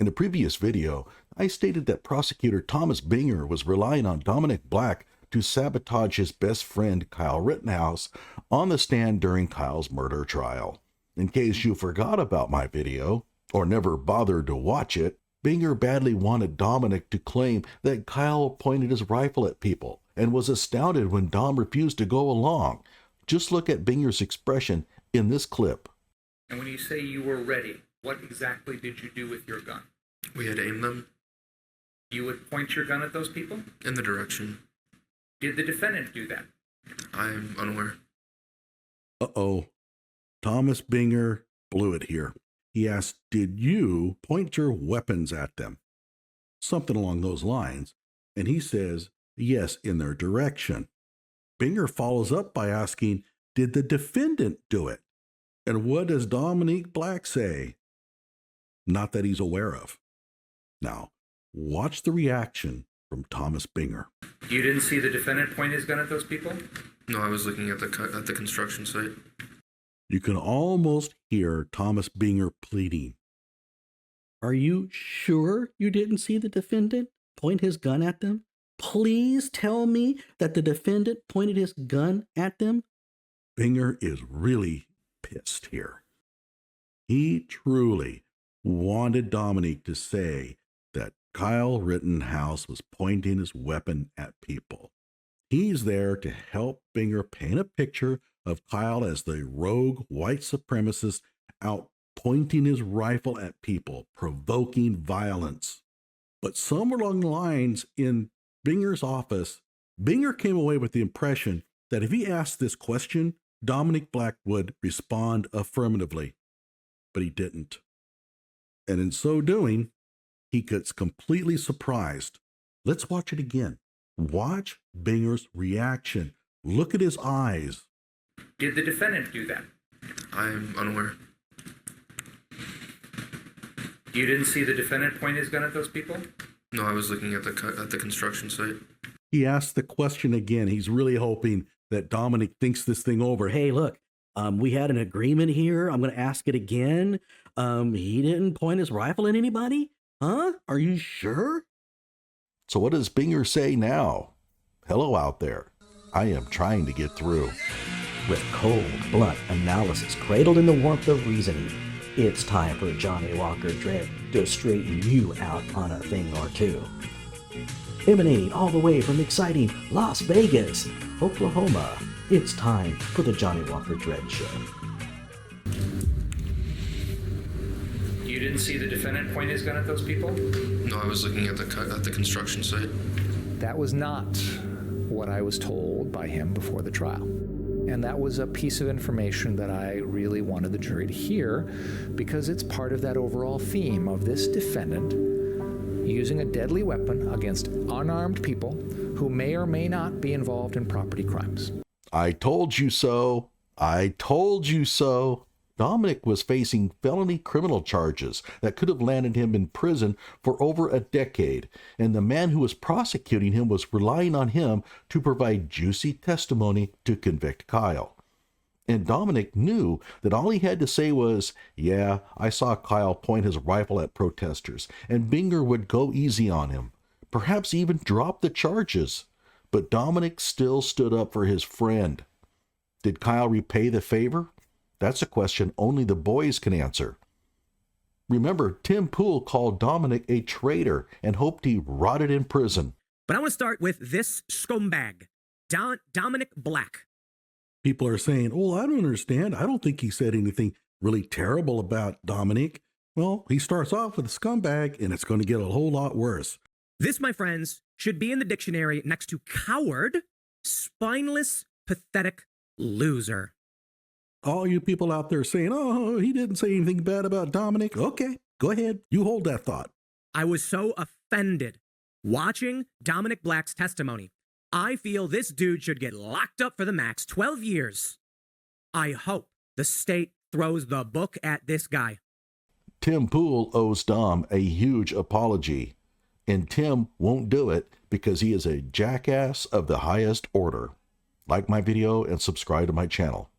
a previous video, I stated that prosecutor Thomas Binger was relying on Dominick Black to sabotage his best friend Kyle Rittenhouse on the stand during Kyle's murder trial. In case you forgot about my video, or never bothered to watch it, Binger badly wanted Dominick to claim that Kyle pointed his rifle at people and was astounded when Dom refused to go along. Just look at Binger's expression in this clip. And when you say you were ready, what exactly did you do with your gun? We had aimed them. You would point your gun at those people? In the direction. Did the defendant do that? I'm unaware. Uh-oh. Thomas Binger blew it here. He asked, did you point your weapons at them? Something along those lines. And he says, yes, in their direction. Binger follows up by asking, did the defendant do it? And what does Dominick Black say? Not that he's aware of. Now, watch the reaction from Thomas Binger. You didn't see the defendant point his gun at those people? No, I was looking at the construction site. You can almost hear Thomas Binger pleading. Are you sure you didn't see the defendant point his gun at them? Please tell me that the defendant pointed his gun at them. Binger is really pissed here. He truly wanted Dominick to say that Kyle Rittenhouse was pointing his weapon at people. He's there to help Binger paint a picture of Kyle as the rogue white supremacist out pointing his rifle at people, provoking violence. But somewhere along the lines in Binger's office, Binger came away with the impression that if he asked this question, Dominick Black would respond affirmatively. But he didn't. And in so doing, he gets completely surprised. Let's watch it again. Watch Binger's reaction. Look at his eyes. Did the defendant do that? I'm unaware. You didn't see the defendant point his gun at those people? No, I was looking at the construction site. He asked the question again. He's really hoping that Dominick thinks this thing over. Hey, look, we had an agreement here. I'm going to ask it again. He didn't point his rifle at anybody? Huh? Are you sure? So what does Binger say now? Hello out there. I am trying to get through. With cold, blunt analysis cradled in the warmth of reasoning, it's time for Johnny Walker Dredd to straighten you out on a thing or two. Emanating all the way from exciting Las Vegas, Oklahoma, it's time for the Johnny Walker Dredd Show. You didn't see the defendant point his gun at those people? No, I was looking at the construction site. That was not what I was told by him before the trial. And that was a piece of information that I really wanted the jury to hear because it's part of that overall theme of this defendant using a deadly weapon against unarmed people who may or may not be involved in property crimes. I told you so. I told you so. Dominick was facing felony criminal charges that could have landed him in prison for over a decade, and the man who was prosecuting him was relying on him to provide juicy testimony to convict Kyle. And Dominick knew that all he had to say was, yeah, I saw Kyle point his rifle at protesters, and Binger would go easy on him, perhaps even drop the charges. But Dominick still stood up for his friend. Did Kyle repay the favor? That's a question only the boys can answer. Remember, Tim Pool called Dominick a traitor and hoped he rotted in prison. But I want to start with this scumbag, Dominick Black. People are saying, oh, I don't understand. I don't think he said anything really terrible about Dominick. Well, he starts off with a scumbag, and it's going to get a whole lot worse. This, my friends, should be in the dictionary next to coward, spineless, pathetic loser. All you people out there saying, oh, he didn't say anything bad about Dominick. Okay, go ahead. You hold that thought. I was so offended watching Dominick Black's testimony. I feel this dude should get locked up for the max, 12 years. I hope the state throws the book at this guy. Tim Pool owes Dom a huge apology, and Tim won't do it because he is a jackass of the highest order. Like my video and subscribe to my channel.